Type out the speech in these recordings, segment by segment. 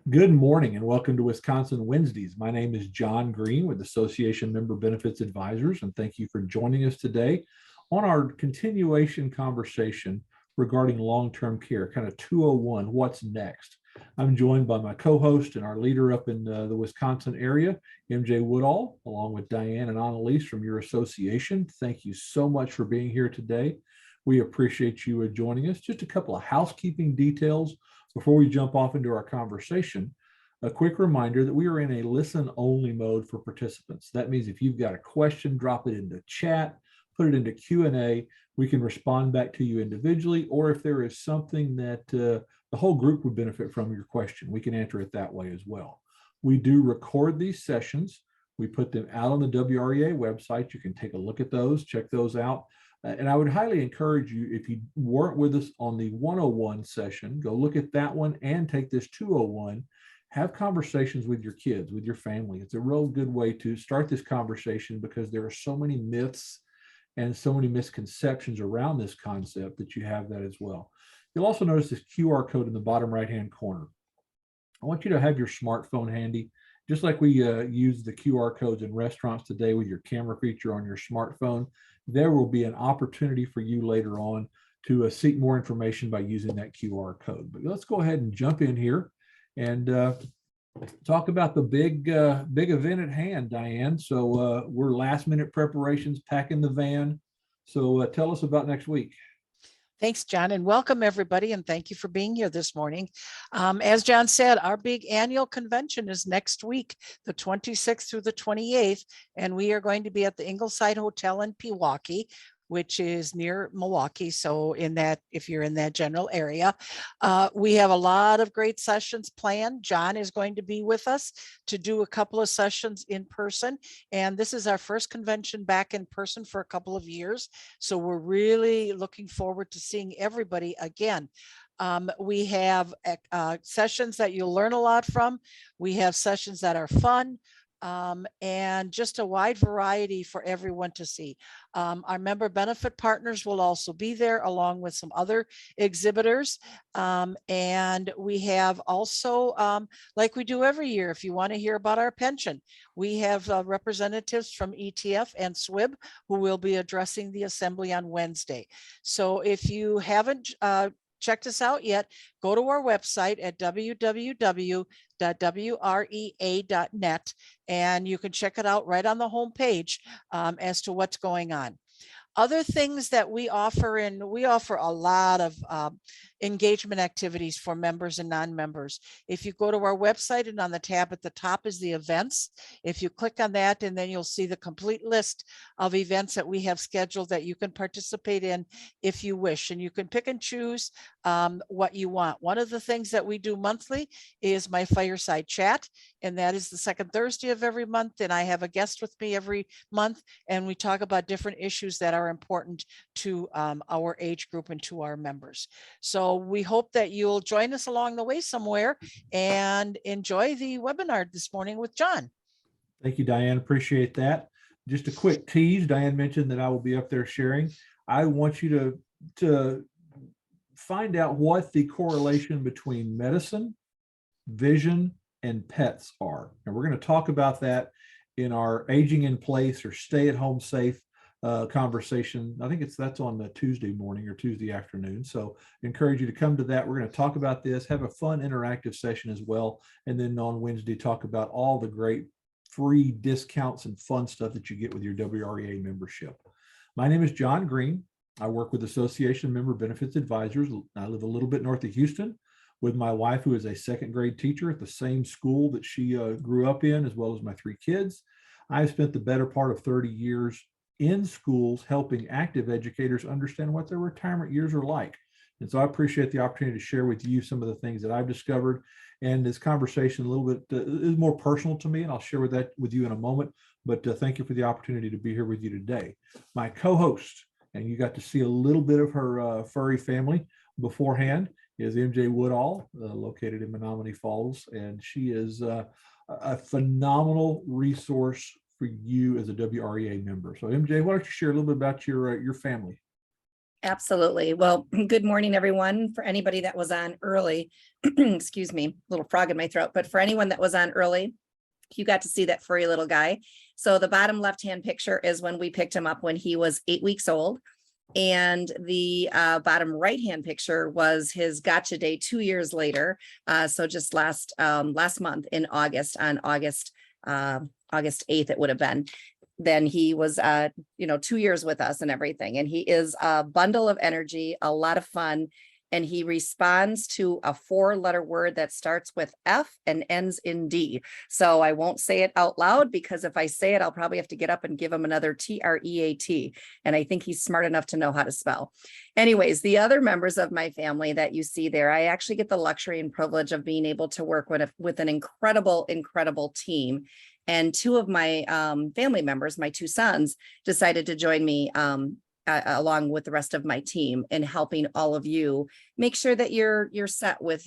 Good morning and welcome to Wisconsin Wednesdays. My name is John Green with Association Member Benefits Advisors, and thank you for joining us today on our continuation conversation regarding long-term care, kind of 201, what's next. I'm joined by my co-host and our leader up in the Wisconsin area, MJ Woodall, along with Diane and Annalise from your association. Thank you so much for being here today. We appreciate you joining us. Just a couple of housekeeping details before we jump off into our conversation. A quick reminder that we are in a listen only mode for participants. That means if you've got a question, drop it into chat, put it into Q&A. We can respond back to you individually, or if there is something that the whole group would benefit from your question, we can answer it that way as well. We do record these sessions. We put them out on the WREA website. You can take a look at those, check those out. And I would highly encourage you, if you weren't with us on the 101 session, go look at that one and take this 201. Have conversations with your kids, with your family. It's a real good way to start this conversation because there are so many myths and so many misconceptions around this concept that you have that as well. You'll also notice this QR code in the bottom right-hand corner. I want you to have your smartphone handy, just like we use the QR codes in restaurants today with your camera feature on your smartphone. There will be an opportunity for you later on to seek more information by using that QR code. But let's go ahead and jump in here and talk about the big event at hand, Diane. So we're last minute preparations, packing the van. So tell us about next week. Thanks, John, and welcome everybody, and thank you for being here this morning. As John said, our big annual convention is next week, the 26th through the 28th, and we are going to be at the Ingleside Hotel in Pewaukee, which is near Milwaukee. So if you're in that general area, we have a lot of great sessions planned. John is going to be with us to do a couple of sessions in person. And this is our first convention back in person for a couple of years. So we're really looking forward to seeing everybody again. We have sessions that you'll learn a lot from. We have sessions that are fun. And just a wide variety for everyone to see. Our member benefit partners will also be there along with some other exhibitors. And we have also, like we do every year, if you want to hear about our pension, we have representatives from ETF and SWIB who will be addressing the assembly on Wednesday. So if you haven't checked us out yet, go to our website at www.wrea.net and you can check it out right on the homepage as to what's going on. Other things that we offer, and we offer a lot of engagement activities for members and non-members. If you go to our website and on the tab at the top is the events. If you click on that, and then you'll see the complete list of events that we have scheduled that you can participate in if you wish, and you can pick and choose what you want. One of the things that we do monthly is my Fireside Chat, and that is the second Thursday of every month, and I have a guest with me every month, and we talk about different issues that are important to our age group and to our members. So we hope that you'll join us along the way somewhere and enjoy the webinar this morning with John. Thank you, Diane. Appreciate that. Just a quick tease. Diane mentioned that I will be up there sharing. I want you to find out what the correlation between medicine, vision, and pets are. And we're going to talk about that in our aging in place or stay at home safe conversation. I think that's on the Tuesday morning or Tuesday afternoon. So I encourage you to come to that. We're going to talk about this, have a fun interactive session as well. And then on Wednesday, talk about all the great free discounts and fun stuff that you get with your WREA membership. My name is John Green. I work with Association Member Benefits Advisors. I live a little bit north of Houston with my wife, who is a second grade teacher at the same school that she grew up in, as well as my three kids. I've spent the better part of 30 years in schools helping active educators understand what their retirement years are like. And so I appreciate the opportunity to share with you some of the things that I've discovered. And this conversation a little bit is more personal to me, and I'll share that with you in a moment. But thank you for the opportunity to be here with you today. My co-host, and you got to see a little bit of her furry family beforehand, is MJ Woodall, located in Menominee Falls. And she is a phenomenal resource for you as a WREA member. So MJ, why don't you share a little bit about your family? Absolutely. Well, good morning, everyone. For anybody that was on early, excuse me, little frog in my throat, but for anyone that was on early, you got to see that furry little guy. So the bottom left-hand picture is when we picked him up when he was 8 weeks old. And the bottom right-hand picture was his gotcha day 2 years later. So just last month in August, on August 8th, it would have been. Then he was 2 years with us and everything. And he is a bundle of energy, a lot of fun. And he responds to a 4-letter word that starts with F and ends in D. So I won't say it out loud, because if I say it, I'll probably have to get up and give him another TREAT. And I think he's smart enough to know how to spell. Anyways, the other members of my family that you see there, I actually get the luxury and privilege of being able to work with an incredible team. And 2 of my family members, my 2 sons, decided to join me along with the rest of my team in helping all of you make sure that you're set with,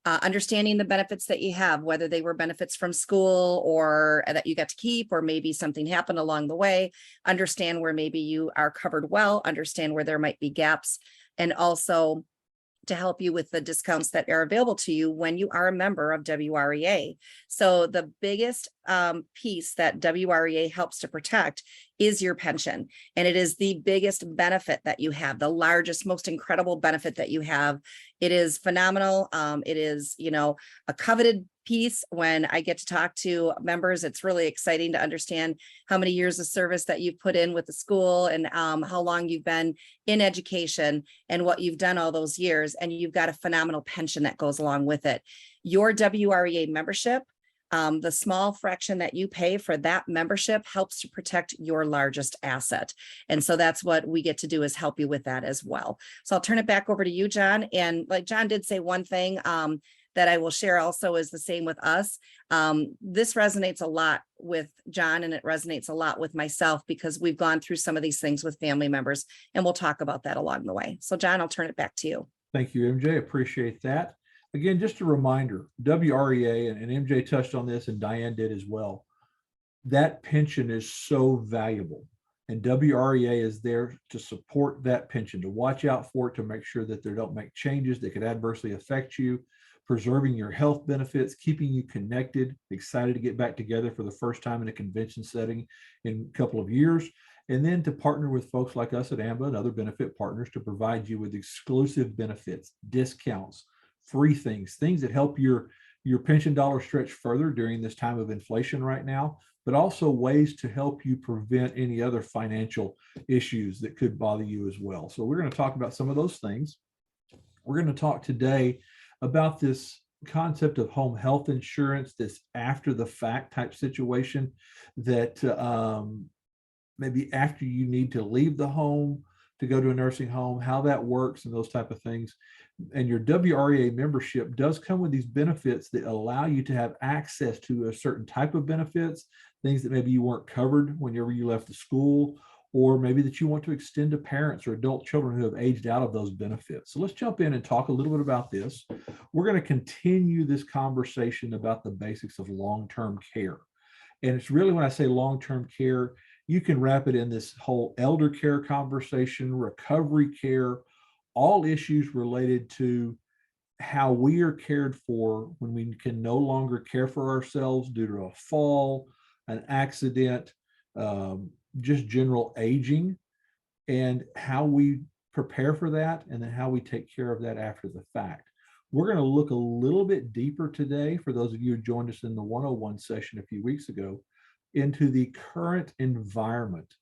understanding the benefits that you have, whether they were benefits from school or that you got to keep, or maybe something happened along the way. Understand where maybe you are covered well, understand where there might be gaps, and also to help you with the discounts that are available to you when you are a member of WREA. So the biggest piece that WREA helps to protect is your pension. And it is the biggest benefit that you have, the largest, most incredible benefit that you have. It is phenomenal. It is, a coveted piece. When I get to talk to members, it's really exciting to understand how many years of service that you've put in with the school, and how long you've been in education and what you've done all those years. And you've got a phenomenal pension that goes along with it. Your WREA membership, the small fraction that you pay for that membership helps to protect your largest asset. And so that's what we get to do, is help you with that as well. So I'll turn it back over to you, John. And like John did say, one thing that I will share also is the same with us. This resonates a lot with John, and it resonates a lot with myself, because we've gone through some of these things with family members, and we'll talk about that along the way. So John, I'll turn it back to you. Thank you, MJ. Appreciate that. Again, just a reminder, WREA, and MJ touched on this and Diane did as well, that pension is so valuable. And WREA is there to support that pension, to watch out for it, to make sure that they don't make changes that could adversely affect you, preserving your health benefits, keeping you connected, excited to get back together for the first time in a convention setting in a couple of years. And then to partner with folks like us at AMBA and other benefit partners to provide you with exclusive benefits, discounts, free things that help your pension dollar stretch further during this time of inflation right now, but also ways to help you prevent any other financial issues that could bother you as well. So we're going to talk about some of those things. We're going to talk today about this concept of home health insurance, this after the fact type situation that maybe after you need to leave the home to go to a nursing home, how that works and those type of things. And your WREA membership does come with these benefits that allow you to have access to a certain type of benefits, things that maybe you weren't covered whenever you left the school, or maybe that you want to extend to parents or adult children who have aged out of those benefits. So let's jump in and talk a little bit about this. We're going to continue this conversation about the basics of long-term care. And it's really, when I say long-term care, you can wrap it in this whole elder care conversation, recovery care, all issues related to how we are cared for when we can no longer care for ourselves due to a fall, an accident, just general aging, and how we prepare for that, and then how we take care of that after the fact. We're going to look a little bit deeper today, for those of you who joined us in the 101 session a few weeks ago, into the current environment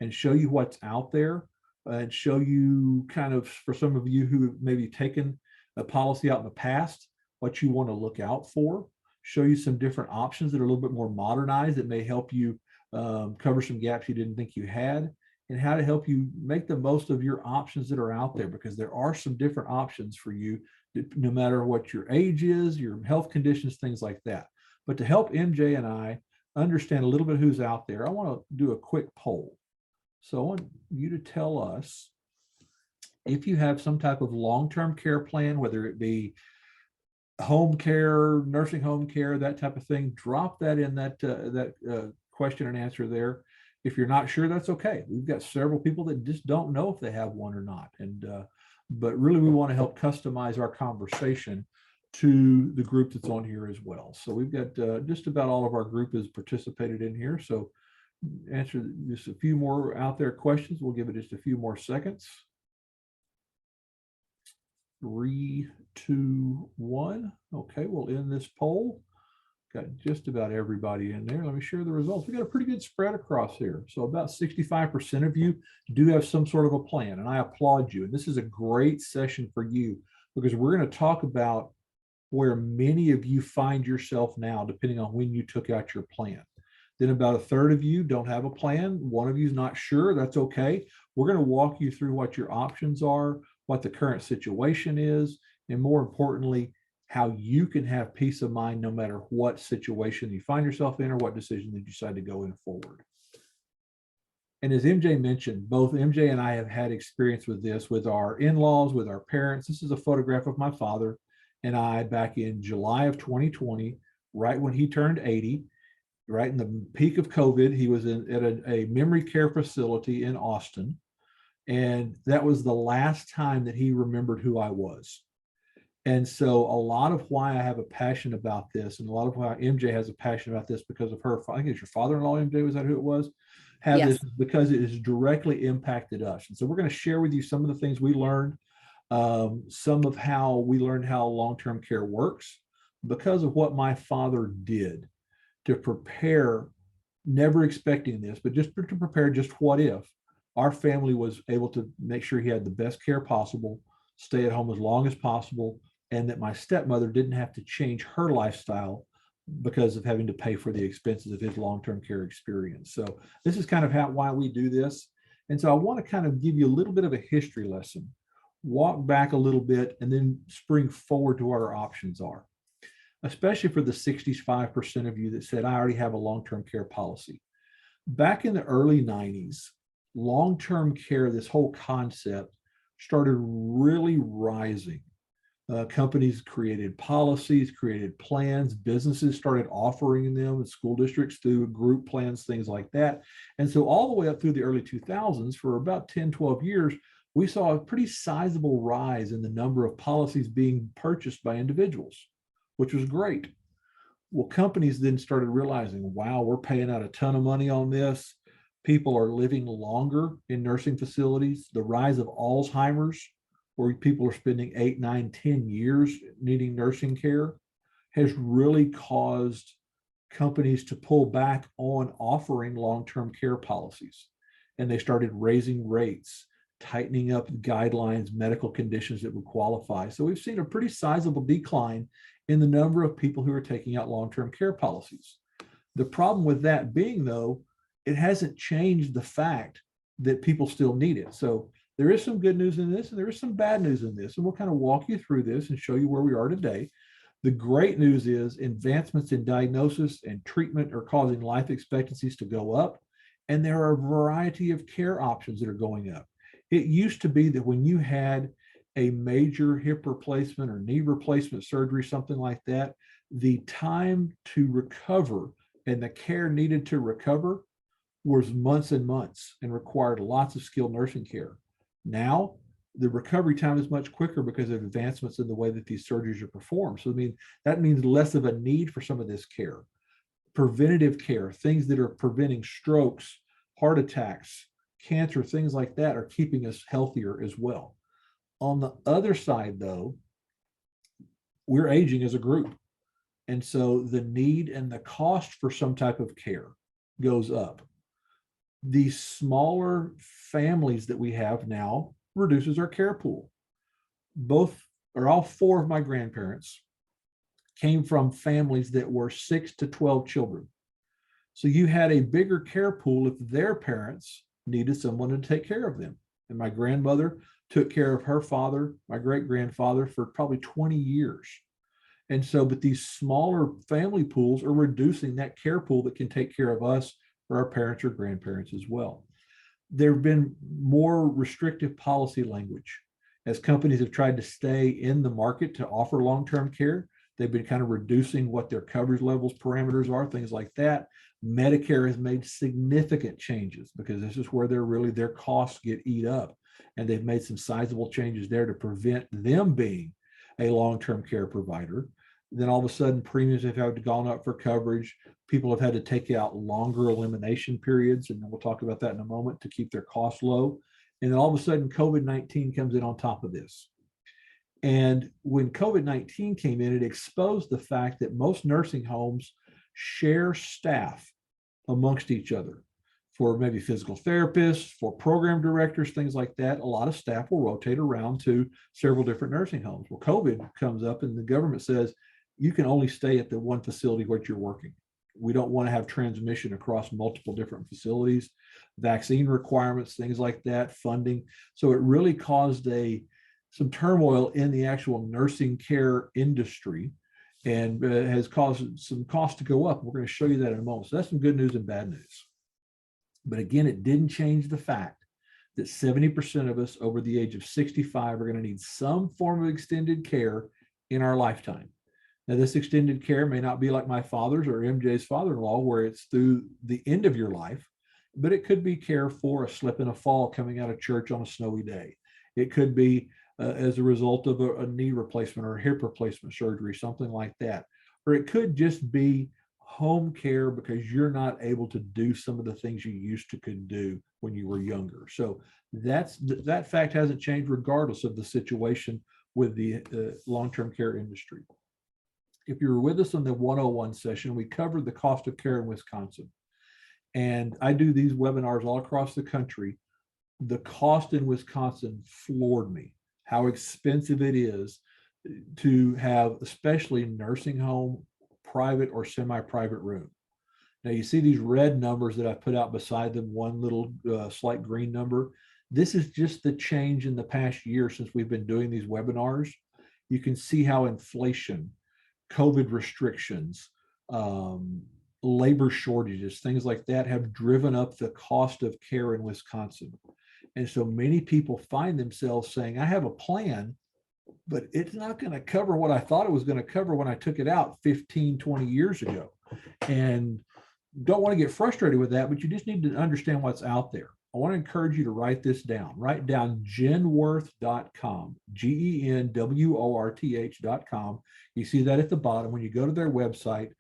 and show you what's out there, and show you kind of, for some of you who have maybe taken a policy out in the past, what you want to look out for, show you some different options that are a little bit more modernized that may help you cover some gaps you didn't think you had, and how to help you make the most of your options that are out there, because there are some different options for you, no matter what your age is, your health conditions, things like that. But to help MJ and I understand a little bit who's out there, I want to do a quick poll. So I want you to tell us if you have some type of long-term care plan, whether it be home care, nursing home care, that type of thing. Drop that in that question and answer there. If you're not sure, that's okay. We've got several people that just don't know if they have one or not. But really, we want to help customize our conversation to the group that's on here as well. So we've got just about all of our group has participated in here. So answer just a few more out there questions. We'll give it just a few more seconds. 3, 2, 1. Okay, we'll end this poll. Got just about everybody in there. Let me share the results. We got a pretty good spread across here. So about 65% of you do have some sort of a plan, and I applaud you. And this is a great session for you because we're going to talk about where many of you find yourself now, depending on when you took out your plan. Then about a third of you don't have a plan. One of you is not sure. That's okay. We're going to walk you through what your options are, what the current situation is, and more importantly, how you can have peace of mind no matter what situation you find yourself in or what decision you decide to go in forward. And as MJ mentioned, both MJ and I have had experience with this with our in-laws, with our parents. This is a photograph of my father and I back in July of 2020, right when he turned 80, right in the peak of COVID. He was at a memory care facility in Austin. And that was the last time that he remembered who I was. And so a lot of why I have a passion about this, and a lot of why MJ has a passion about this because of her, I think it's your father-in-law, MJ, was that who it was? Have Yes. this because it has directly impacted us. And so we're going to share with you some of the things we learned, some of how we learned how long-term care works because of what my father did to prepare, never expecting this, but just to prepare just what if our family was able to make sure he had the best care possible, stay at home as long as possible, and that my stepmother didn't have to change her lifestyle because of having to pay for the expenses of his long-term care experience. So this is kind of why we do this. And so I want to kind of give you a little bit of a history lesson, walk back a little bit, and then spring forward to what our options are, especially for the 65% of you that said, I already have a long-term care policy. Back in the early 90s, long-term care, this whole concept started really rising. Companies created policies, created plans, businesses started offering them, school districts through group plans, things like that. And so all the way up through the early 2000s, for about 10, 12 years, we saw a pretty sizable rise in the number of policies being purchased by individuals, which was great. Well, companies then started realizing, wow, we're paying out a ton of money on this. People are living longer in nursing facilities. The rise of Alzheimer's, where people are spending 8, 9, 10 years needing nursing care, has really caused companies to pull back on offering long-term care policies. And they started raising rates, tightening up guidelines, medical conditions that would qualify. So we've seen a pretty sizable decline in the number of people who are taking out long-term care policies. The problem with that being, though, it hasn't changed the fact that people still need it. So there is some good news in this, and there is some bad news in this, and we'll kind of walk you through this and show you where we are today. The great news is advancements in diagnosis and treatment are causing life expectancies to go up, and there are a variety of care options that are going up. It used to be that when you had a major hip replacement or knee replacement surgery, something like that, the time to recover and the care needed to recover was months and months and required lots of skilled nursing care. Now, the recovery time is much quicker because of advancements in the way that these surgeries are performed. So, that means less of a need for some of this care. Preventative care, things that are preventing strokes, heart attacks, cancer, things like that are keeping us healthier as well. On the other side, though, we're aging as a group. And so the need and the cost for some type of care goes up. The smaller families that we have now reduces our care pool. All 4 of my grandparents came from families that were 6 to 12 children. So you had a bigger care pool if their parents needed someone to take care of them. And my grandmother took care of her father, my great-grandfather, for probably 20 years. And so, but these smaller family pools are reducing that care pool that can take care of us or our parents or grandparents as well. There have been more restrictive policy language as companies have tried to stay in the market to offer long-term care. They've been kind of reducing what their coverage levels parameters are, things like that. Medicare has made significant changes because this is where their costs get eat up. And they've made some sizable changes there to prevent them being a long-term care provider. Then all of a sudden premiums have gone up for coverage. People have had to take out longer elimination periods, and we'll talk about that in a moment, to keep their costs low. And then all of a sudden COVID-19 comes in on top of this. And when COVID-19 came in, it exposed the fact that most nursing homes share staff amongst each other. For maybe physical therapists, for program directors, things like that, a lot of staff will rotate around to several different nursing homes. Well, COVID comes up and the government says, you can only stay at the one facility where you're working. We don't want to have transmission across multiple different facilities, vaccine requirements, things like that, funding. So it really caused some turmoil in the actual nursing care industry, and has caused some costs to go up. We're going to show you that in a moment. So that's some good news and bad news. But again, it didn't change the fact that 70% of us over the age of 65 are going to need some form of extended care in our lifetime. Now, this extended care may not be like my father's or MJ's father-in-law, where it's through the end of your life, but it could be care for a slip and a fall coming out of church on a snowy day. It could be as a result of a knee replacement or a hip replacement surgery, something like that. Or it could just be home care because you're not able to do some of the things you used to could do when you were younger. So that fact hasn't changed regardless of the situation with the long-term care industry. If you were with us on the 101 session, we covered the cost of care in Wisconsin. And I do these webinars all across the country. The cost in Wisconsin floored me, how expensive it is to have, especially nursing home, private or semi-private room. Now you see these red numbers that I put out beside them, one little slight green number. This is just the change in the past year since we've been doing these webinars. You can see how inflation, COVID restrictions, labor shortages, things like that have driven up the cost of care in Wisconsin. And so many people find themselves saying, I have a plan, but it's not going to cover what I thought it was going to cover when I took it out 15, 20 years ago. And don't want to get frustrated with that, but you just need to understand what's out there. I want to encourage you to write this down. Write down genworth.com, GENWORTH.com. You see that at the bottom. When you go to their website,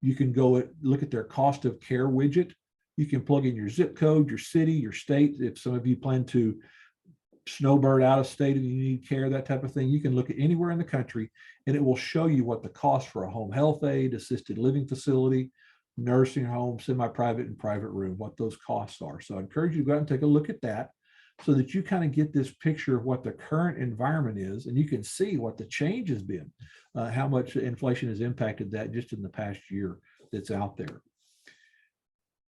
you can go look at their cost of care widget. You can plug in your zip code, your city, your state. If some of you plan to snowbird out of state and you need care, that type of thing, you can look at anywhere in the country and it will show you what the cost for a home health aid, assisted living facility, nursing home, semi-private and private room, what those costs are. So I encourage you to go out and take a look at that so that you kind of get this picture of what the current environment is, and you can see what the change has been, how much inflation has impacted that just in the past year that's out there.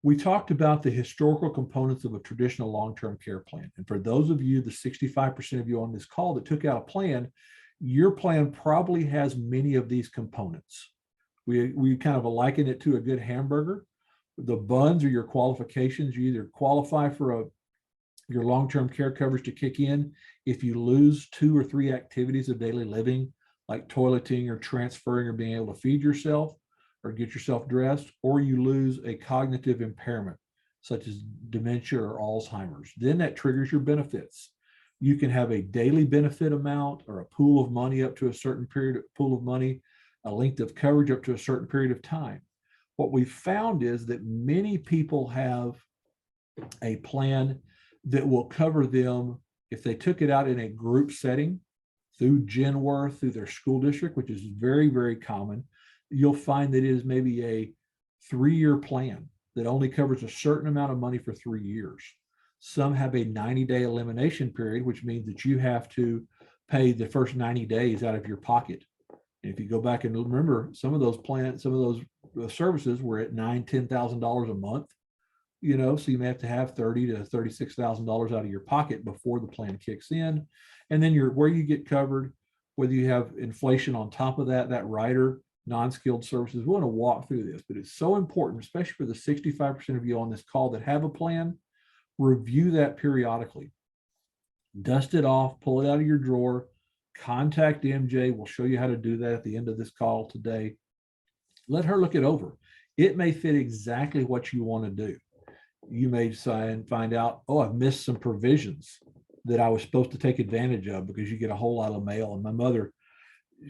We talked about the historical components of a traditional long-term care plan. And for those of you, the 65% of you on this call that took out a plan, your plan probably has many of these components. We kind of liken it to a good hamburger. The buns are your qualifications. You either qualify for your long-term care coverage to kick in if you lose 2 or 3 activities of daily living, like toileting or transferring or being able to feed yourself or get yourself dressed, or you lose a cognitive impairment, such as dementia or Alzheimer's. Then that triggers your benefits. You can have a daily benefit amount or a pool of money up to a certain period, pool of money, a length of coverage up to a certain period of time. What we found is that many people have a plan that will cover them if they took it out in a group setting through Genworth, through their school district, which is very, very common. You'll find that it is maybe a 3-year plan that only covers a certain amount of money for 3 years. Some have a 90-day elimination period, which means that you have to pay the first 90 days out of your pocket. And if you go back and remember, some of those plans, some of those services were at $9,000, $10,000 a month, so you may have to have $30,000 to $36,000 out of your pocket before the plan kicks in. And then where you get covered, whether you have inflation on top of that rider, non-skilled services. We want to walk through this, but it's so important, especially for the 65% of you on this call that have a plan. Review that periodically. Dust it off, pull it out of your drawer, contact MJ. We'll show you how to do that at the end of this call today. Let her look it over. It may fit exactly what you want to do. You may find out, oh, I've missed some provisions that I was supposed to take advantage of because you get a whole lot of mail. And my mother,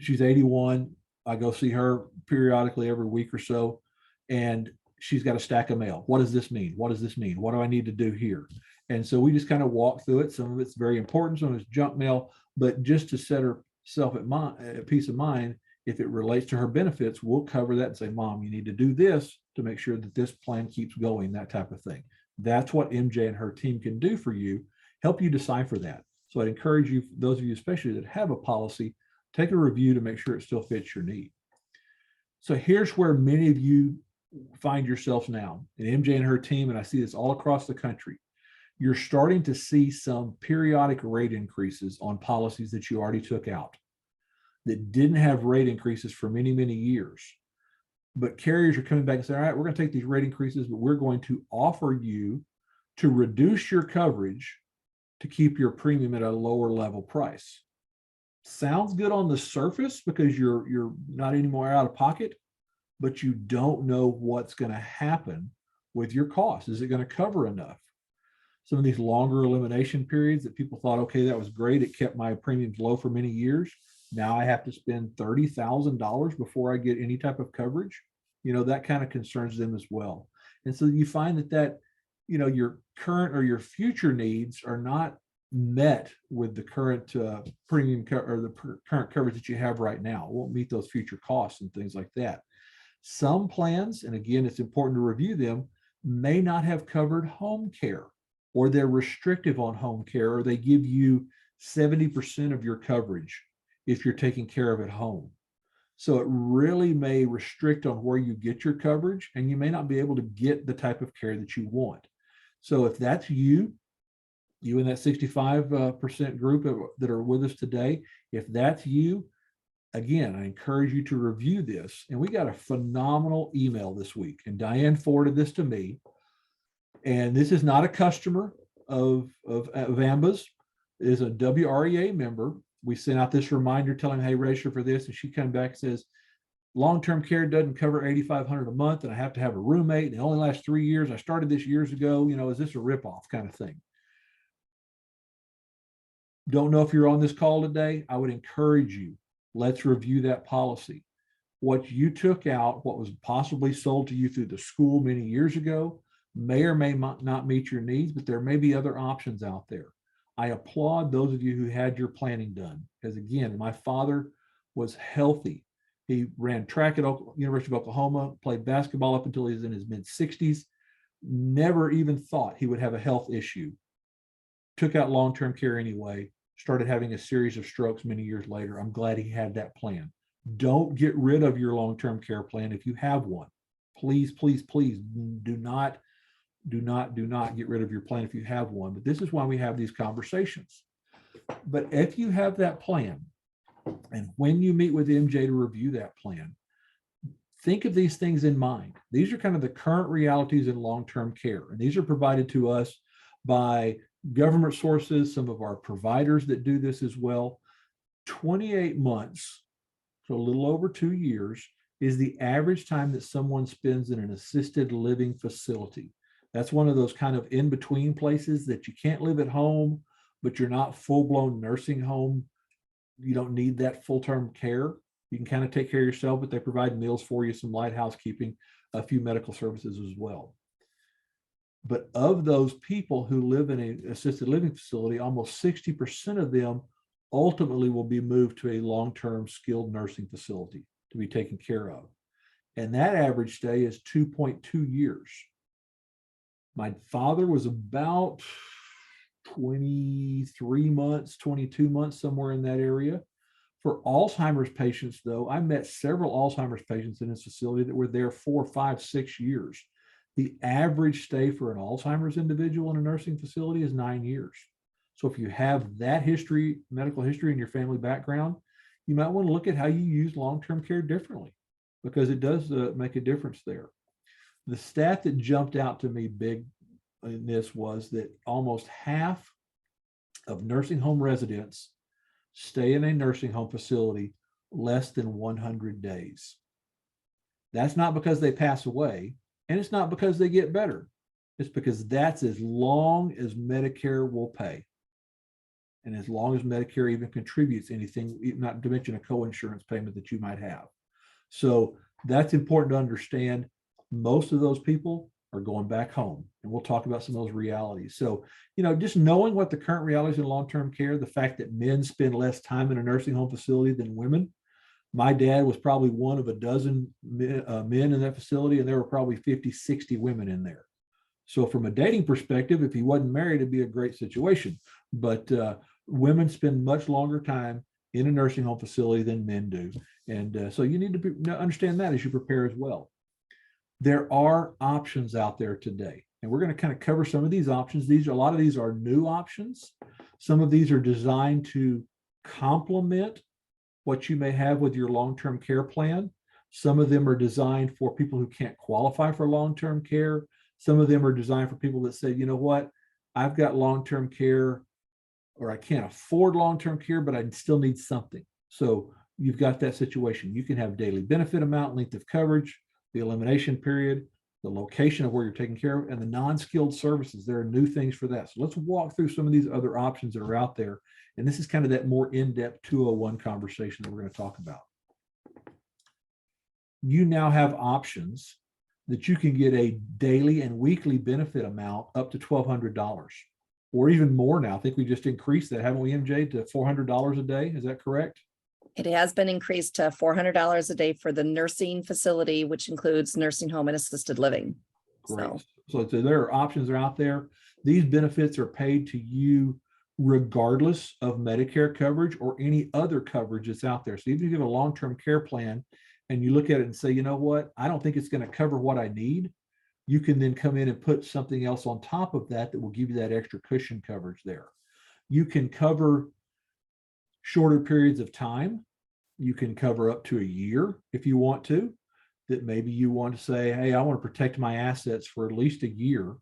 she's 81. I go see her periodically every week or so, and she's got a stack of mail. What does this mean? What does this mean? What do I need to do here? And so we just kind of walk through it. Some of it's very important, some of it's junk mail, but just to set herself at peace of mind, if it relates to her benefits, we'll cover that and say, Mom, you need to do this to make sure that this plan keeps going, that type of thing. That's what MJ and her team can do for you, help you decipher that. So I'd encourage you, those of you especially that have a policy, take a review to make sure it still fits your need. So here's where many of you find yourselves now, and MJ and her team, and I see this all across the country. You're starting to see some periodic rate increases on policies that you already took out that didn't have rate increases for many, many years. But carriers are coming back and saying, all right, we're going to take these rate increases, but we're going to offer you to reduce your coverage to keep your premium at a lower level price. Sounds good on the surface because you're not anymore out of pocket, but you don't know what's going to happen with your costs. Is it going to cover enough? Some of these longer elimination periods that people thought, okay, that was great. It kept my premiums low for many years. Now I have to spend $30,000 before I get any type of coverage. You know, that kind of concerns them as well. And so you find that, you know, your current or your future needs are not met with the current premium or the current coverage that you have right now. It won't meet those future costs and things like that. Some plans, and again, it's important to review them, may not have covered home care, or they're restrictive on home care, or they give you 70% of your coverage if you're taking care of at home. So it really may restrict on where you get your coverage, and you may not be able to get the type of care that you want. So if that's you in that 65% group that are with us today, if that's you, again, I encourage you to review this. And we got a phenomenal email this week, and Diane forwarded this to me. And this is not a customer of AMBA's, it is a WREA member. We sent out this reminder telling, hey, register for this. And she came back and says, long-term care doesn't cover $8,500 a month, and I have to have a roommate, and it only lasts 3 years. I started this years ago. You know, is this a ripoff kind of thing? Don't know if you're on this call today. I would encourage you, let's review that policy. What you took out, what was possibly sold to you through the school many years ago, may or may not meet your needs, but there may be other options out there. I applaud those of you who had your planning done, because again, my father was healthy. He ran track at University of Oklahoma, played basketball up until he was in his mid-60s, never even thought he would have a health issue. Took out long-term care anyway, started having a series of strokes many years later. I'm glad he had that plan. Don't get rid of your long-term care plan if you have one. Please, please, please do not get rid of your plan if you have one. But this is why we have these conversations. But if you have that plan, and when you meet with MJ to review that plan, think of these things in mind. These are kind of the current realities in long-term care. And these are provided to us by government sources, some of our providers that do this as well. 28 months, so a little over 2 years, is the average time that someone spends in an assisted living facility. That's one of those kind of in-between places that you can't live at home, but you're not full-blown nursing home. You don't need that full-term care. You can kind of take care of yourself, but they provide meals for you, some light housekeeping, a few medical services as well. But of those people who live in an assisted living facility, almost 60% of them ultimately will be moved to a long-term skilled nursing facility to be taken care of. And that average stay is 2.2 years. My father was about 23 months, 22 months, somewhere in that area. For Alzheimer's patients, though, I met several Alzheimer's patients in this facility that were there 4, 5, 6 years. The average stay for an Alzheimer's individual in a nursing facility is 9 years. So if you have that history, medical history in your family background, you might want to look at how you use long-term care differently, because it does make a difference there. The stat that jumped out to me big in this was that almost half of nursing home residents stay in a nursing home facility less than 100 days. That's not because they pass away, and it's not because they get better. It's because that's as long as Medicare will pay. And as long as Medicare even contributes anything, not to mention a co-insurance payment that you might have. So that's important to understand. Most of those people are going back home, and we'll talk about some of those realities. So, just knowing what the current realities in long-term care, the fact that men spend less time in a nursing home facility than women. My dad was probably one of a dozen men in that facility, and there were probably 50, 60 women in there. So from a dating perspective, if he wasn't married, it'd be a great situation. But women spend much longer time in a nursing home facility than men do. And so you need to understand that as you prepare as well. There are options out there today, and we're going to kind of cover some of these options. A lot of these are new options. Some of these are designed to complement what you may have with your long-term care plan. Some of them are designed for people who can't qualify for long-term care. Some of them are designed for people that say, you know what, I've got long-term care, or I can't afford long-term care, but I still need something. So you've got that situation. You can have daily benefit amount, length of coverage, the elimination period, the location of where you're taking care of, and the non-skilled services. There are new things for that. So let's walk through some of these other options that are out there. And this is kind of that more in-depth 201 conversation that we're going to talk about. You now have options that you can get a daily and weekly benefit amount up to $1,200 or even more now. I think we just increased that, haven't we, MJ, to $400 a day? Is that correct? It has been increased to $400 a day for the nursing facility, which includes nursing home and assisted living. Great. So there are options that are out there. These benefits are paid to you regardless of Medicare coverage or any other coverage that's out there. So even if you have a long-term care plan and you look at it and say, you know what, I don't think it's going to cover what I need, you can then come in and put something else on top of that that will give you that extra cushion coverage there. You can cover shorter periods of time. You can cover up to a year if you want to, that maybe you want to say, hey, I want to protect my assets for at least a year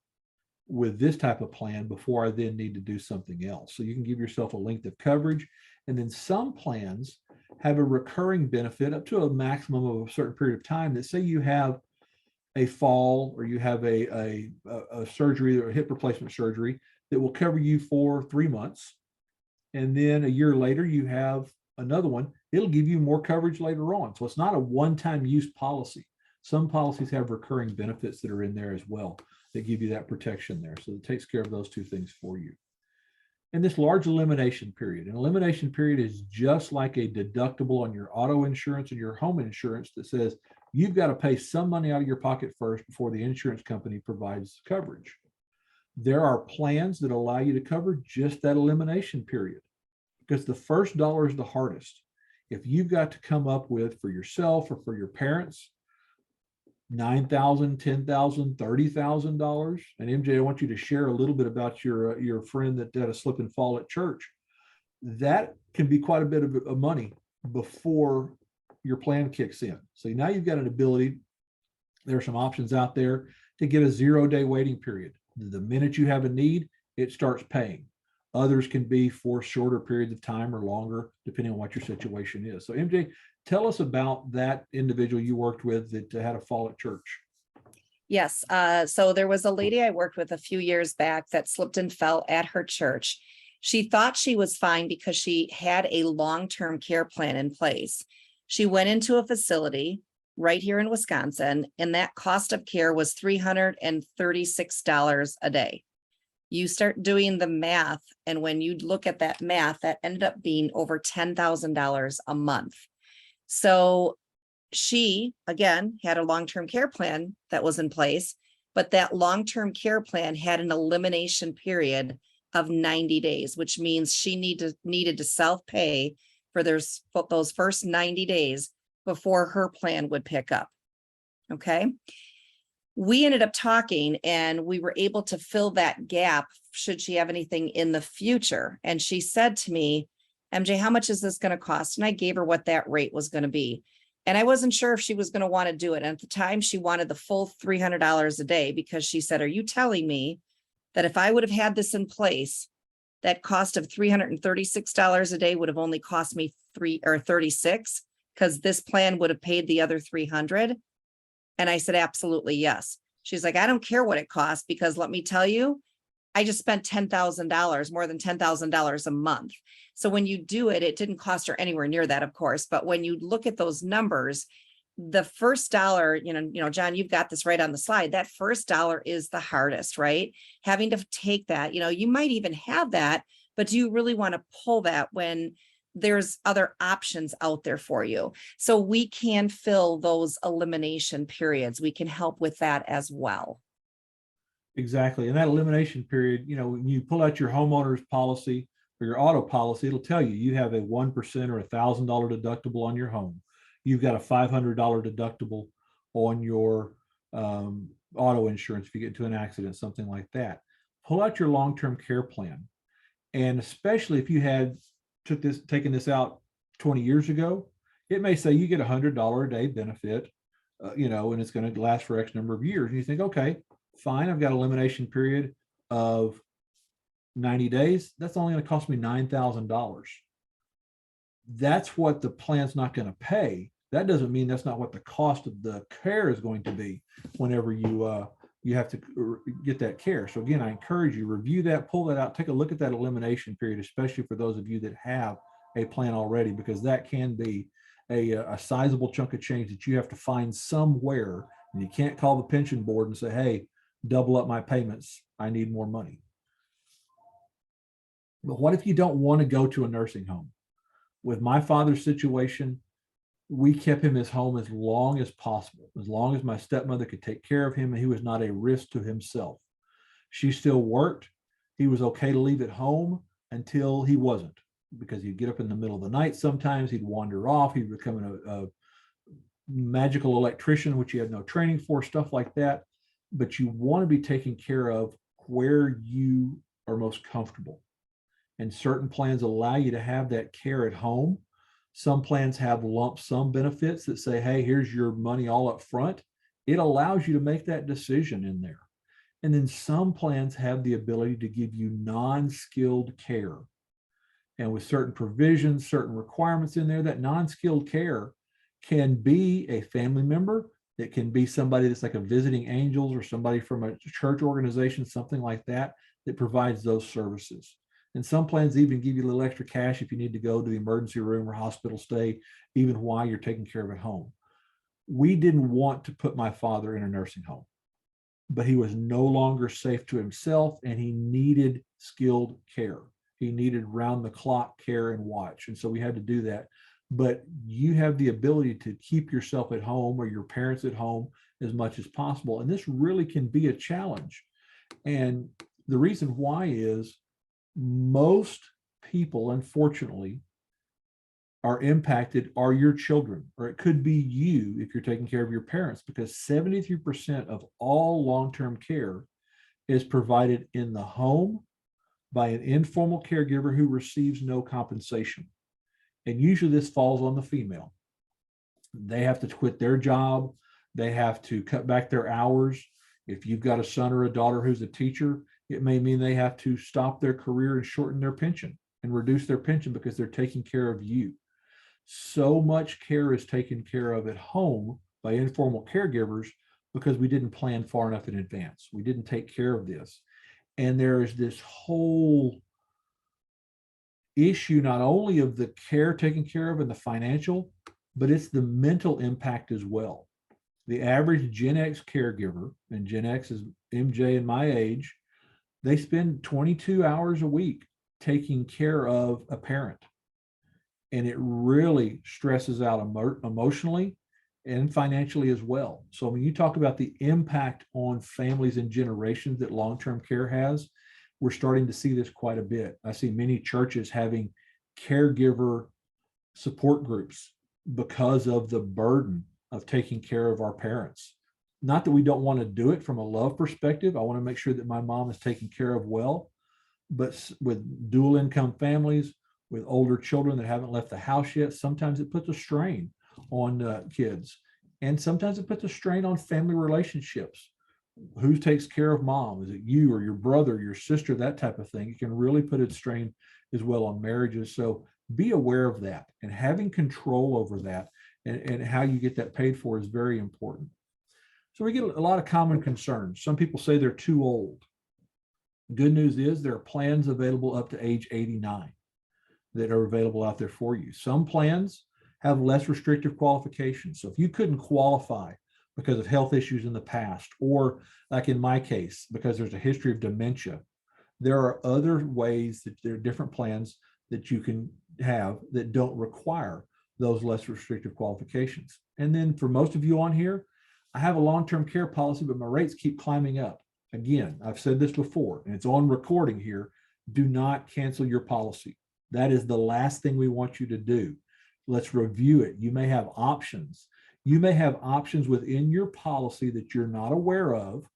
with this type of plan before I then need to do something else. So you can give yourself a length of coverage. And then some plans have a recurring benefit up to a maximum of a certain period of time that say you have a fall or you have a surgery or a hip replacement surgery that will cover you for 3 months. And then a year later, you have another one. It'll give you more coverage later on. So it's not a one-time use policy. Some policies have recurring benefits that are in there as well that give you that protection there. So it takes care of those two things for you. And this large elimination period. An elimination period is just like a deductible on your auto insurance and your home insurance that says you've got to pay some money out of your pocket first before the insurance company provides coverage. There are plans that allow you to cover just that elimination period because the first dollar is the hardest. If you've got to come up with for yourself or for your parents, $9,000, $10,000, $30,000. And MJ, I want you to share a little bit about your friend that had a slip and fall at church. That can be quite a bit of money before your plan kicks in. So now you've got an ability. There are some options out there to get a 0-day waiting period. The minute you have a need, it starts paying. Others can be for shorter periods of time or longer, depending on what your situation is. So MJ, tell us about that individual you worked with that had a fall at church. Yes. So there was a lady I worked with a few years back that slipped and fell at her church. She thought she was fine because she had a long-term care plan in place. She went into a facility right here in Wisconsin, and that cost of care was $336 a day. You start doing the math, and when you look at that math, that ended up being over $10,000 a month. So she, again, had a long-term care plan that was in place, but that long-term care plan had an elimination period of 90 days, which means she needed to self-pay for those first 90 days before her plan would pick up. Okay. We ended up talking and we were able to fill that gap should she have anything in the future. And she said to me, MJ, how much is this going to cost? And I gave her what that rate was going to be. And I wasn't sure if she was going to want to do it. And at the time, she wanted the full $300 a day because she said, are you telling me that if I would have had this in place, that cost of $336 a day would have only cost me $36, because this plan would have paid the other $300. And I said, absolutely, yes. She's like, I don't care what it costs, because let me tell you, I just spent $10,000, more than $10,000 a month. So when you do it, it didn't cost her anywhere near that, of course. But when you look at those numbers, the first dollar, John, you've got this right on the slide. That first dollar is the hardest, right? Having to take that, you might even have that, but do you really want to pull that when there's other options out there for you? So we can fill those elimination periods. We can help with that as well. Exactly. And that elimination period, when you pull out your homeowner's policy or your auto policy, it'll tell you have a 1% or $1,000 deductible on your home. You've got a $500 deductible on your auto insurance if you get into an accident, something like that. Pull out your long-term care plan. And especially if you had taken this out 20 years ago, it may say you get $100 a day benefit, and it's going to last for X number of years. And you think, okay, fine, I've got an elimination period of 90 days. That's only going to cost me $9,000. That's what the plan's not going to pay. That doesn't mean that's not what the cost of the care is going to be whenever you have to get that care. So again, I encourage you, review that, pull that out, take a look at that elimination period, especially for those of you that have a plan already, because that can be a sizable chunk of change that you have to find somewhere, and you can't call the pension board and say, hey, double up my payments, I need more money. But what if you don't want to go to a nursing home? With my father's situation, we kept him as home as long as possible, as long as my stepmother could take care of him and he was not a risk to himself. She still worked. He was okay to leave at home until he wasn't, because he'd get up in the middle of the night. Sometimes he'd wander off. He'd become a magical electrician, which he had no training for, stuff like that. But you want to be taken care of where you are most comfortable. And certain plans allow you to have that care at home. Some plans have lump sum benefits that say, hey, here's your money all up front. It allows you to make that decision in there. And then some plans have the ability to give you non-skilled care. And with certain provisions, certain requirements in there, that non-skilled care can be a family member. It can be somebody that's like a visiting angels or somebody from a church organization, something like that, that provides those services. And some plans even give you a little extra cash if you need to go to the emergency room or hospital stay, even while you're taking care of at home. We didn't want to put my father in a nursing home, but he was no longer safe to himself and he needed skilled care. He needed round-the-clock care and watch. And so we had to do that. But you have the ability to keep yourself at home or your parents at home as much as possible. And this really can be a challenge. And the reason why is most people, unfortunately, are impacted are your children, or it could be you if you're taking care of your parents, because 73% of all long-term care is provided in the home by an informal caregiver who receives no compensation. And usually this falls on the female. They have to quit their job. They have to cut back their hours. If you've got a son or a daughter who's a teacher, it may mean they have to stop their career and shorten their pension and reduce their pension because they're taking care of you. So much care is taken care of at home by informal caregivers because we didn't plan far enough in advance. We didn't take care of this. And there is this whole issue, not only of the care taken care of and the financial, but it's the mental impact as well. The average Gen X caregiver, and Gen X is MJ and my age, they spend 22 hours a week taking care of a parent. And it really stresses out emotionally and financially as well. So when you talk about the impact on families and generations that long-term care has, we're starting to see this quite a bit. I see many churches having caregiver support groups because of the burden of taking care of our parents. Not that we don't want to do it from a love perspective. I want to make sure that my mom is taken care of well, but with dual income families, with older children that haven't left the house yet, sometimes it puts a strain on kids. And sometimes it puts a strain on family relationships Who takes care of mom? Is it you or your brother, your sister, that type of thing? It can really put a strain as well on marriages. So be aware of that, and having control over that and how you get that paid for is very important. So we get a lot of common concerns. Some people say they're too old. Good news is there are plans available up to age 89 that are available out there for you. Some plans have less restrictive qualifications. So if you couldn't qualify because of health issues in the past, or like in my case, because there's a history of dementia, there are other ways that there are different plans that you can have that don't require those less restrictive qualifications. And then for most of you on here, I have a long-term care policy, but my rates keep climbing up. Again, I've said this before, and it's on recording here. Do not cancel your policy. That is the last thing we want you to do. Let's review it. You may have options. You may have options within your policy that you're not aware of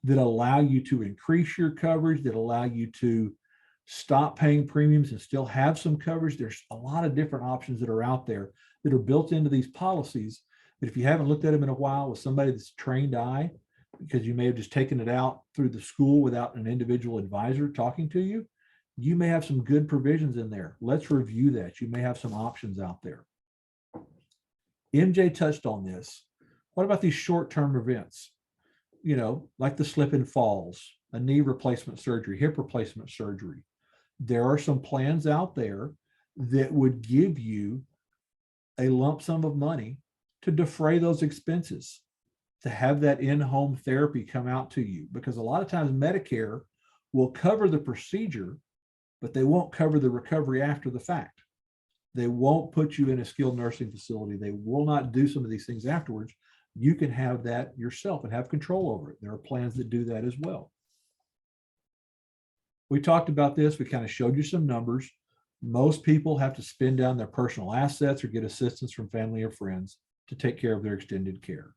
that allow you to increase your coverage, that allow you to stop paying premiums and still have some coverage. There's a lot of different options that are out there that are built into these policies that if you haven't looked at them in a while with somebody that's trained eye, because you may have just taken it out through the school without an individual advisor talking to you, you may have some good provisions in there. Let's review that. You may have some options out there. MJ touched on this. What about these short-term events? You know, like the slip and falls, a knee replacement surgery, hip replacement surgery. There are some plans out there that would give you a lump sum of money to defray those expenses, to have that in-home therapy come out to you, because a lot of times Medicare will cover the procedure, but they won't cover the recovery after the fact. They won't put you in a skilled nursing facility. They will not do some of these things afterwards. You can have that yourself and have control over it. There are plans that do that as well. We talked about this. We kind of showed you some numbers. Most people have to spend down their personal assets or get assistance from family or friends to take care of their extended care.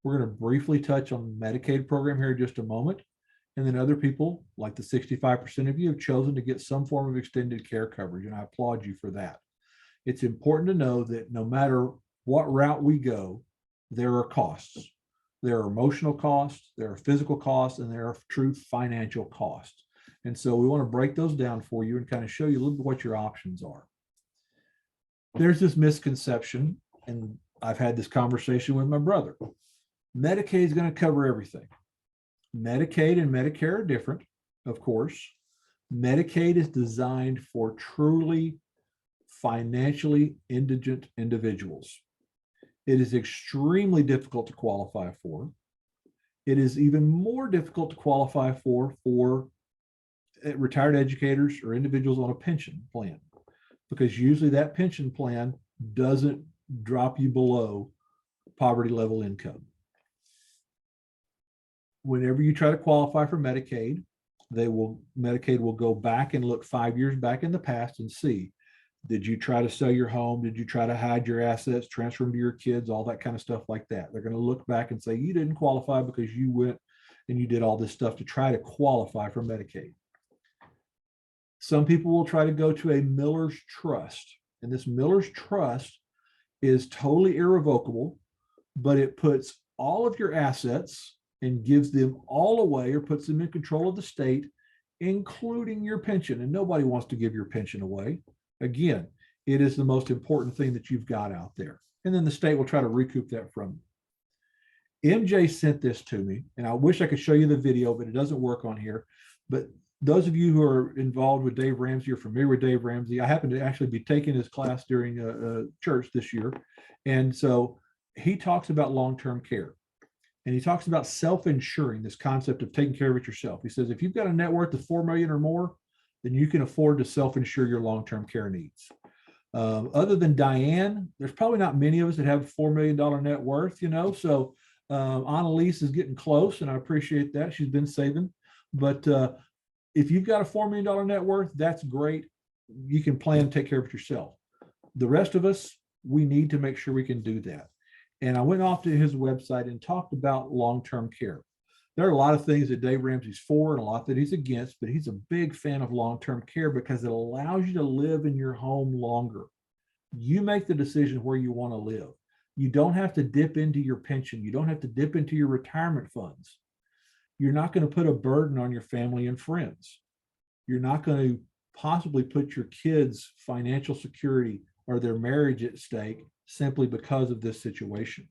We're going to briefly touch on the Medicaid program here in just a moment. And then other people, like the 65% of you, have chosen to get some form of extended care coverage, and I applaud you for that. It's important to know that no matter what route we go, there are costs. There are emotional costs, there are physical costs, and there are true financial costs. And so we want to break those down for you and kind of show you a little bit what your options are. There's this misconception, and I've had this conversation with my brother. Medicaid is going to cover everything. Medicaid and Medicare are different, of course. Medicaid is designed for truly financially indigent individuals. It is extremely difficult to qualify for. It is even more difficult to qualify for retired educators or individuals on a pension plan, because usually that pension plan doesn't drop you below poverty level income. Whenever you try to qualify for Medicaid, Medicaid will go back and look 5 years back in the past and see, did you try to sell your home? Did you try to hide your assets, transfer them to your kids, all that kind of stuff like that? They're going to look back and say, you didn't qualify because you went and you did all this stuff to try to qualify for Medicaid. Some people will try to go to a Miller's Trust, and this Miller's Trust is totally irrevocable, but it puts all of your assets and gives them all away, or puts them in control of the state, including your pension. And nobody wants to give your pension away. Again, it is the most important thing that you've got out there. And then the state will try to recoup that from you. MJ sent this to me, and I wish I could show you the video, but it doesn't work on here. But those of you who are involved with Dave Ramsey or familiar with Dave Ramsey, I happen to actually be taking his class during a church this year. And so he talks about long-term care. And he talks about self-insuring, this concept of taking care of it yourself. He says, if you've got a net worth of $4 million or more, then you can afford to self-insure your long-term care needs. Other than Diane, there's probably not many of us that have $4 million net worth, you know. So Annalise is getting close, and I appreciate that. She's been saving. But if you've got a $4 million net worth, that's great. You can plan to take care of it yourself. The rest of us, we need to make sure we can do that. And I went off to his website and talked about long-term care. There are a lot of things that Dave Ramsey's for and a lot that he's against, but he's a big fan of long-term care because it allows you to live in your home longer. You make the decision where you want to live. You don't have to dip into your pension. You don't have to dip into your retirement funds. You're not going to put a burden on your family and friends. You're not going to possibly put your kids' financial security or their marriage at stake simply because of this situation.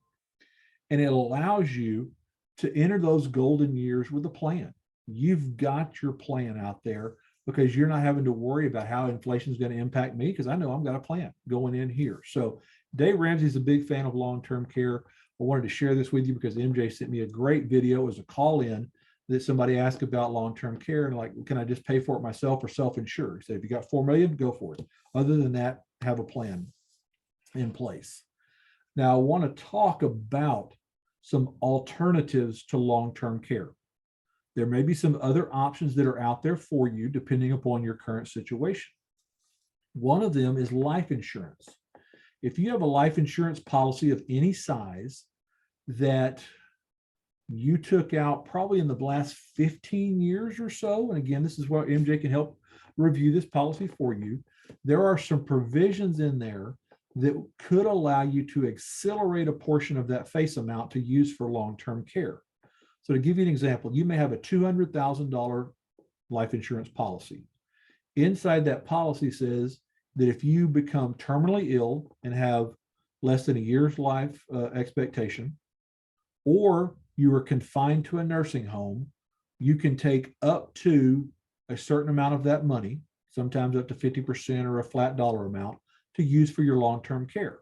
And it allows you to enter those golden years with a plan. You've got your plan out there because you're not having to worry about how inflation is going to impact me, because I know I've got a plan going in here. So Dave Ramsey's a big fan of long-term care. I wanted to share this with you because MJ sent me a great video as a call-in that somebody asked about long-term care and like, can I just pay for it myself or self-insure? He said, if you got 4 million, go for it. Other than that, have a plan in place. Now, I want to talk about some alternatives to long-term care. There may be some other options that are out there for you depending upon your current situation. One of them is life insurance. If you have a life insurance policy of any size that you took out probably in the last 15 years or so, and again, this is where MJ can help review this policy for you, there are some provisions in there that could allow you to accelerate a portion of that face amount to use for long-term care. So to give you an example, you may have a $200,000 life insurance policy. Inside that policy says that if you become terminally ill and have less than a year's life expectation, or you are confined to a nursing home, you can take up to a certain amount of that money, sometimes up to 50% or a flat dollar amount, to use for your long-term care.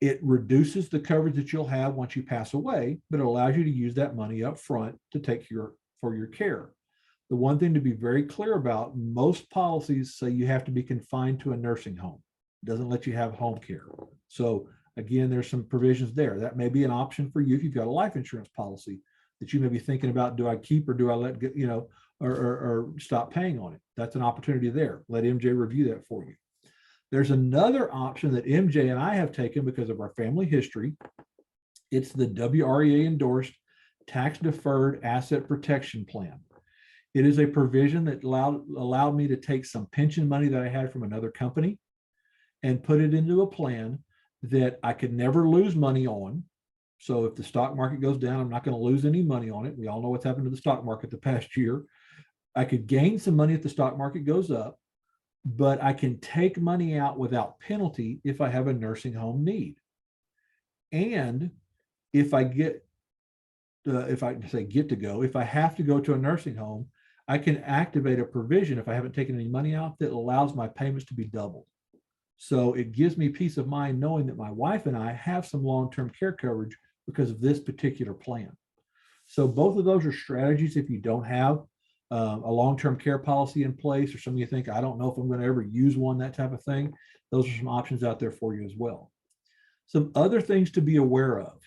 It reduces the coverage that you'll have once you pass away, but it allows you to use that money up front to take for your care. The one thing to be very clear about, most policies say you have to be confined to a nursing home. It doesn't let you have home care. So again, there's some provisions there. That may be an option for you if you've got a life insurance policy that you may be thinking about, do I keep or do I let get, or stop paying on it? That's an opportunity there. Let MJ review that for you. There's another option that MJ and I have taken because of our family history. It's the WREA endorsed tax deferred asset protection plan. It is a provision that allowed me to take some pension money that I had from another company and put it into a plan that I could never lose money on. So if the stock market goes down, I'm not going to lose any money on it. We all know what's happened to the stock market the past year. I could gain some money if the stock market goes up, but I can take money out without penalty if I have a nursing home need. And if I if I have to go to a nursing home, I can activate a provision if I haven't taken any money out that allows my payments to be doubled. So it gives me peace of mind knowing that my wife and I have some long-term care coverage because of this particular plan. So both of those are strategies if you don't have a long-term care policy in place, or some of you think, I don't know if I'm going to ever use one, that type of thing. Those are some options out there for you as well. Some other things to be aware of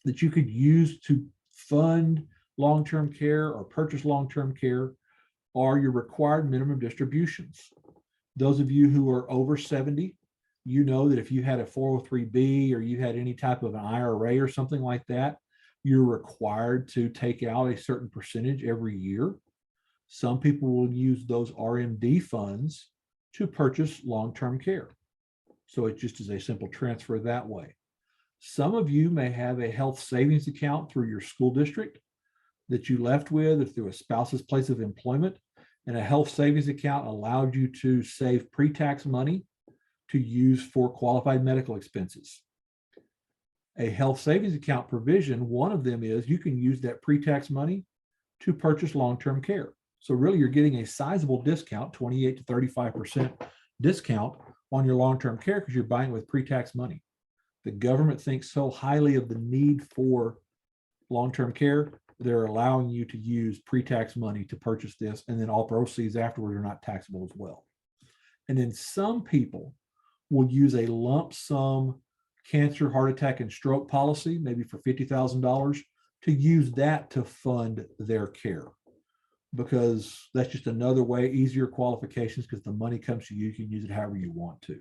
that you could use to fund long-term care or purchase long-term care are your required minimum distributions. Those of you who are over 70, you know that if you had a 403B or you had any type of an IRA or something like that, you're required to take out a certain percentage every year. Some people will use those RMD funds to purchase long-term care. So it just is a simple transfer that way. Some of you may have a health savings account through your school district that you left with, or through a spouse's place of employment, and a health savings account allowed you to save pre-tax money to use for qualified medical expenses. A health savings account provision, one of them is you can use that pre-tax money to purchase long-term care. So really you're getting a sizable discount, 28 to 35% discount on your long-term care because you're buying with pre-tax money. The government thinks so highly of the need for long-term care, they're allowing you to use pre-tax money to purchase this, and then all proceeds afterward are not taxable as well. And then some people will use a lump sum cancer, heart attack, and stroke policy, maybe for $50,000, to use that to fund their care, because that's just another way, easier qualifications, because the money comes to you, you can use it however you want to.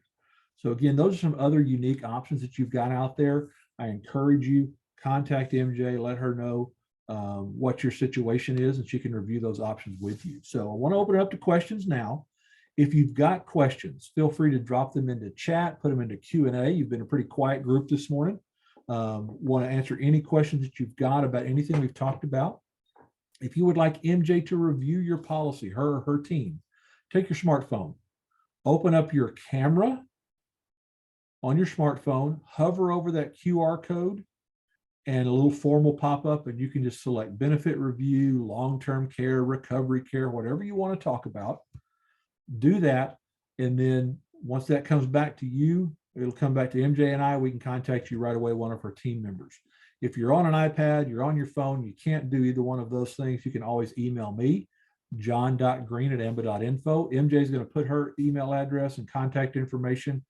So again, those are some other unique options that you've got out there. I encourage you, contact MJ, let her know what your situation is, and she can review those options with you. So I want to open it up to questions now. If you've got questions, feel free to drop them into chat, put them into Q&A. You've been a pretty quiet group this morning, Want to answer any questions that you've got about anything we've talked about. If you would like MJ to review your policy, her or her team, take your smartphone, open up your camera on your smartphone, hover over that QR code, and a little form will pop up, and you can just select benefit review, long-term care, recovery care, whatever you want to talk about. Do that. And then once that comes back to you, it'll come back to MJ and I. We can contact you right away, one of our team members. If you're on an iPad, you're on your phone, you can't do either one of those things, you can always email me, john.green@amba.info. MJ is going to put her email address and contact information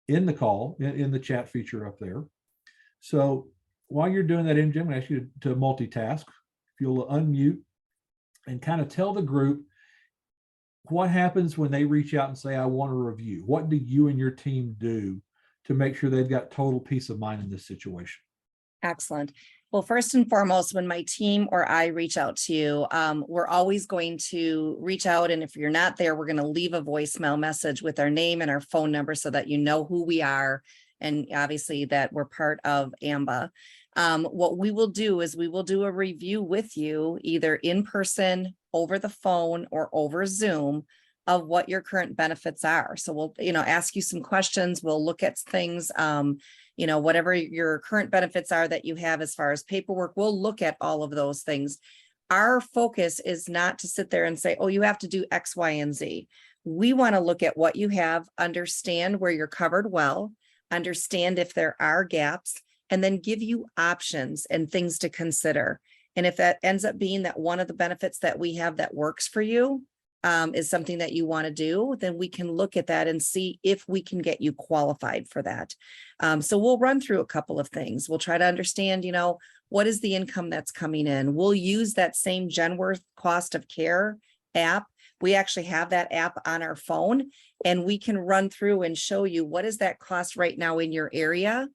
in the call, in the chat feature up there. So while you're doing that, MJ, I'm going to ask you to multitask. If you'll unmute and kind of tell the group what happens when they reach out and say, I want a review. What do you and your team do to make sure they've got total peace of mind in this situation? Excellent. Well, first and foremost, when my team or I reach out to you, we're always going to reach out. And if you're not there, we're going to leave a voicemail message with our name and our phone number so that you know who we are. And obviously that we're part of AMBA. What we will do is we will do a review with you either in person, over the phone, or over Zoom of what your current benefits are. So we'll, ask you some questions. We'll look at things, whatever your current benefits are that you have as far as paperwork, we'll look at all of those things. Our focus is not to sit there and say, oh, you have to do X, Y, and Z. We want to look at what you have, understand where you're covered well, understand if there are gaps, and then give you options and things to consider. And if that ends up being that one of the benefits that we have that works for you is something that you want to do, then we can look at that and see if we can get you qualified for that. So we'll run through a couple of things. We'll try to understand, what is the income that's coming in? We'll use that same Genworth cost of care app. We actually have that app on our phone, and we can run through and show you what is that cost right now in your area.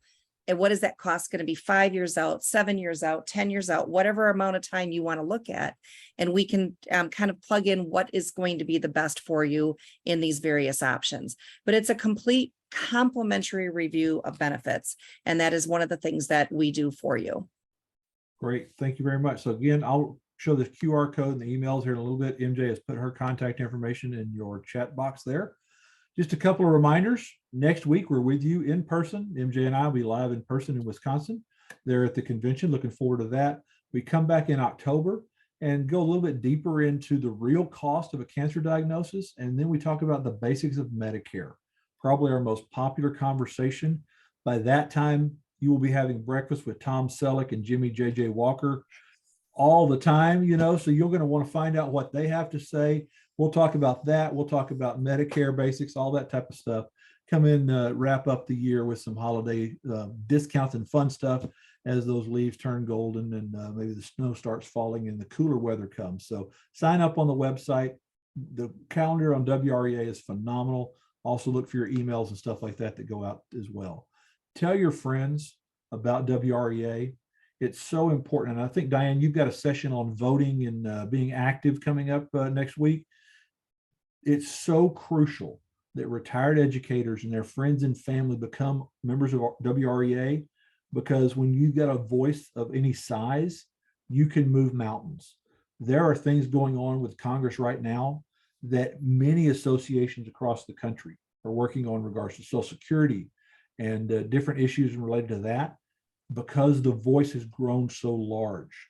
And what is that cost going to be 5 years out, 7 years out, 10 years out, whatever amount of time you want to look at. And we can kind of plug in what is going to be the best for you in these various options. But it's a complete complimentary review of benefits. And that is one of the things that we do for you. Great. Thank you very much. So again, I'll show the QR code and the emails here in a little bit. MJ has put her contact information in your chat box there. Just a couple of reminders. Next week, we're with you in person. MJ and I will be live in person in Wisconsin. They're at the convention. Looking forward to that. We come back in October and go a little bit deeper into the real cost of a cancer diagnosis. And then we talk about the basics of Medicare, probably our most popular conversation. By that time, you will be having breakfast with Tom Selleck and Jimmy J.J. Walker all the time, so you're going to want to find out what they have to say. We'll talk about that. We'll talk about Medicare basics, all that type of stuff. Come in, wrap up the year with some holiday discounts and fun stuff as those leaves turn golden and maybe the snow starts falling and the cooler weather comes. So sign up on the website. The calendar on WREA is phenomenal. Also look for your emails and stuff like that go out as well. Tell your friends about WREA. It's so important. And I think, Diane, you've got a session on voting and being active coming up next week. It's so crucial that retired educators and their friends and family become members of WREA, because when you've got a voice of any size, you can move mountains. There are things going on with Congress right now that many associations across the country are working on in regards to Social Security and different issues related to that. Because the voice has grown so large,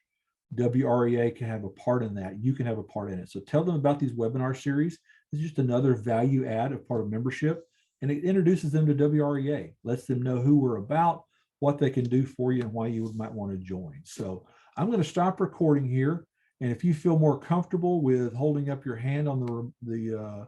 WREA can have a part in that. You can have a part in it. So tell them about these webinar series. It's just another value add of part of membership, and it introduces them to WREA, lets them know who we're about, what they can do for you, and why you might want to join. So I'm going to stop recording here. And if you feel more comfortable with holding up your hand on the